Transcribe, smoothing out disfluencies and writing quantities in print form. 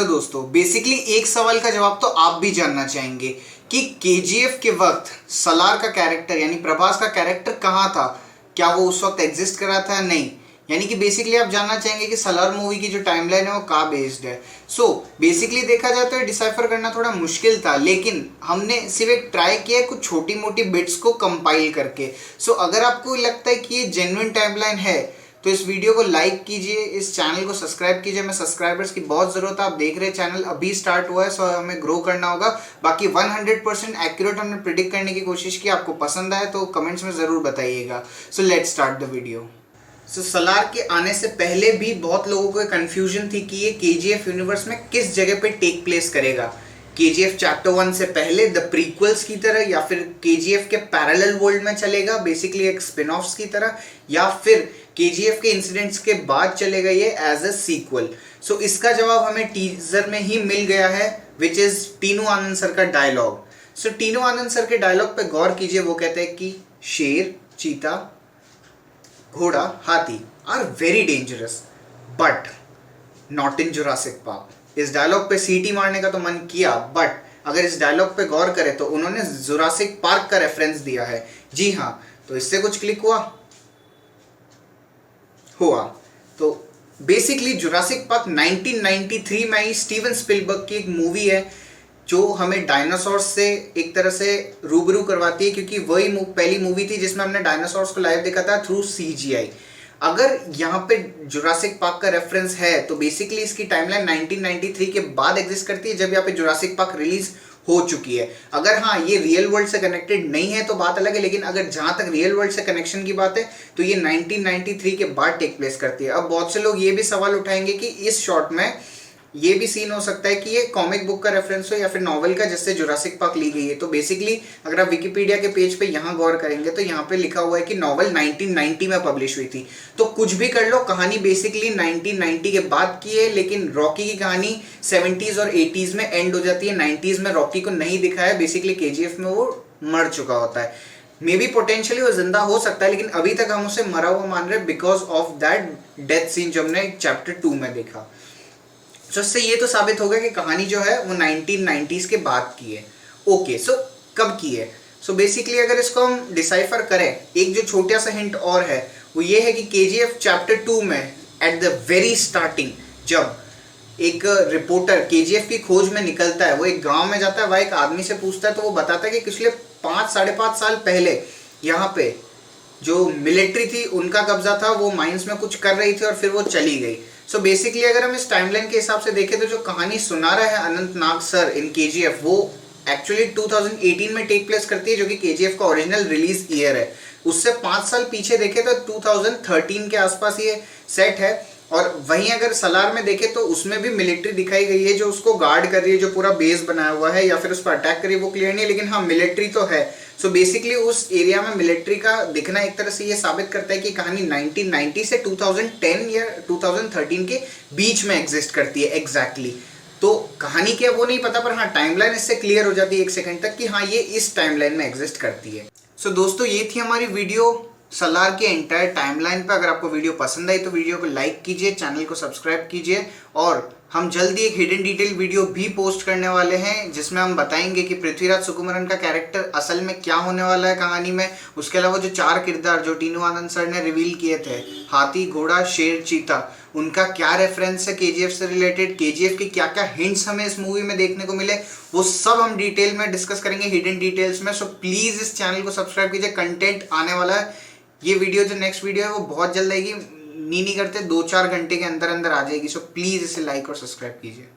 दोस्तों बेसिकली एक सवाल का जवाब तो आप भी जानना चाहेंगे कि केजीएफ के वक्त सलार का कैरेक्टर यानी प्रभास का कैरेक्टर कहाँ था, क्या वो उस वक्त एग्जिस्ट कर रहा था? नहीं। यानी कि बेसिकली आप जानना चाहेंगे कि सलार मूवी की जो टाइमलाइन है वो कहाँ बेस्ड है। सो बेसिकली देखा जाए तो डिसाइफर करना थोड़ा मुश्किल था, लेकिन हमने सिर्फ एक ट्राई किया कुछ छोटी मोटी बिट्स को कंपाइल करके। सो अगर आपको लगता है कि ये जेन्युइन टाइमलाइन है तो इस वीडियो को लाइक कीजिए, इस चैनल को सब्सक्राइब कीजिए। हमें सब्सक्राइबर्स की बहुत ज़रूरत है। आप देख रहे हैं चैनल अभी स्टार्ट हुआ है, सो हमें ग्रो करना होगा। बाकी 100% एक्यूरेट हमने प्रिडिक्ट करने की कोशिश की। आपको पसंद आए तो कमेंट्स में ज़रूर बताइएगा। So let's start the video. So Salaar के आने से पहले भी बहुत लोगों को कन्फ्यूजन थी कि ये केजीएफ यूनिवर्स में किस जगह पे टेक प्लेस करेगा। केजीएफ चैप्टर 1 से पहले द प्रीक्वल्स की तरह, या फिर केजीएफ के पैरेलल वर्ल्ड में चलेगा बेसिकली एक स्पिन ऑफ्स की तरह, या फिर केजीएफ के इंसिडेंट्स के बाद चलेगा ये एज अ सीक्वल। सो इसका जवाब हमें टीजर में ही मिल गया है, which is Tinu Anand sir का डायलॉग। सो टीनू आनंद सर के डायलॉग पे गौर कीजिए। वो कहते हैं कि शेर, चीता, घोड़ा, हाथी are very dangerous but not in Jurassic Park. इस डायलॉग पे सीटी मारने का तो मन किया, बट अगर इस डायलॉग पे गौर करें तो उन्होंने जुरासिक पार्क का रेफरेंस दिया है। जी हाँ, तो इससे कुछ क्लिक हुआ। तो बेसिकली जुरासिक पार्क 1993 में आई स्टीवन स्पिलबर्ग की एक मूवी है जो हमें डायनासोर्स से एक तरह से रूबरू करवाती है, क्योंकि वही पहली मूवी थी जिसमें हमने डायनासोर्स को लाइव देखा था थ्रू सीजीआई। अगर यहाँ पे जुरासिक पार्क का रेफरेंस है तो बेसिकली इसकी टाइमलाइन 1993 के बाद एग्जिस्ट करती है, जब यहाँ पे जुरासिक पार्क रिलीज हो चुकी है। अगर हाँ ये रियल वर्ल्ड से कनेक्टेड नहीं है तो बात अलग है, लेकिन अगर जहाँ तक रियल वर्ल्ड से कनेक्शन की बात है तो ये 1993 के बाद टेक प्लेस करती है। अब बहुत से लोग ये भी सवाल उठाएंगे कि इस शॉट में ये भी सीन हो सकता है कि ये कॉमिक बुक का रेफरेंस हो या फिर नॉवेल का जिससे जुरासिक पार्क ली गई है। तो बेसिकली अगर आप विकिपीडिया के पेज पे यहाँ गौर करेंगे तो यहाँ पे लिखा हुआ है कि नॉवेल 1990 में पब्लिश हुई थी। तो कुछ भी कर लो, कहानी बेसिकली 1990 के बाद की है, लेकिन रॉकी की कहानी 70s और 80s में एंड हो जाती है। 90s में रॉकी को नहीं दिखाया, बेसिकली केजीएफ में वो मर चुका होता है। मे बी पोटेंशियली वो जिंदा हो सकता है, लेकिन अभी तक हम उसे मरा हुआ मान रहे हैं because of that death scene जो हमने चैप्टर 2 में देखा। तो इससे ये तो साबित होगा कि कहानी जो है वो 1990s के बाद की है। ओके, सो कब की है? सो बेसिकली अगर इसको हम डिसाइफर करें, एक जो छोटा सा हिंट और है वो ये है कि केजीएफ चैप्टर 2 में एट द वेरी स्टार्टिंग जब एक रिपोर्टर केजीएफ की खोज में निकलता है, वो एक गांव में जाता है, वह एक आदमी से पूछता है तो वो बताता है कि पिछले 5-5.5 साल पहले यहाँ पे जो मिलिट्री थी उनका कब्जा था, वो माइंस में कुछ कर रही थी और फिर वो चली गई। सो बेसिकली अगर हम इस टाइमलाइन के हिसाब से देखें तो जो कहानी सुना रहा है अनंत नाग सर इन केजीएफ वो एक्चुअली 2018 में टेक प्लेस करती है, जो कि केजीएफ का ओरिजिनल रिलीज ईयर है। उससे 5 साल पीछे देखें तो 2013 के आसपास ये सेट है। और वहीं अगर सलार में देखें तो उसमें भी मिलिट्री दिखाई गई है जो उसको गार्ड कर रही है, जो पूरा बेस बनाया हुआ है या फिर उस पर अटैक कर रही है वो क्लियर नहीं है, लेकिन हाँ मिलिट्री तो है। सो बेसिकली उस एरिया में मिलिट्री का दिखना एक तरह से ये साबित करता है कि कहानी 1990 से 2010 या 2013 के बीच में एग्जिस्ट करती है एग्जैक्टली। तो कहानी क्या वो नहीं पता, पर हाँ टाइमलाइन इससे क्लियर हो जाती है 1 सेकंड तक कि हाँ ये इस टाइमलाइन में एग्जिस्ट करती है। सो दोस्तों ये थी हमारी वीडियो सलार के एंटायर टाइमलाइन पर। अगर आपको वीडियो पसंद आई तो वीडियो को लाइक कीजिए, चैनल को सब्सक्राइब कीजिए, और हम जल्दी एक हिडन डिटेल वीडियो भी पोस्ट करने वाले हैं जिसमें हम बताएंगे कि पृथ्वीराज सुकुमारन का कैरेक्टर असल में क्या होने वाला है कहानी में। उसके अलावा जो 4 किरदार जो टीनू आनंद सर ने रिवील किए थे, हाथी, घोड़ा, शेर, चीता, उनका क्या रेफरेंस है केजीएफ से रिलेटेड, केजीएफ के क्या क्या हिंट्स हमें इस मूवी में देखने को मिले, वो सब हम डिटेल में डिस्कस करेंगे हिडन डिटेल्स में। सो प्लीज़ इस चैनल को सब्सक्राइब कीजिए, कंटेंट आने वाला है। ये वीडियो जो नेक्स्ट वीडियो है वो बहुत जल्द आएगी, नहीं करते 2-4 घंटे के अंदर अंदर आ जाएगी। सो प्लीज़ इसे लाइक और सब्सक्राइब कीजिए।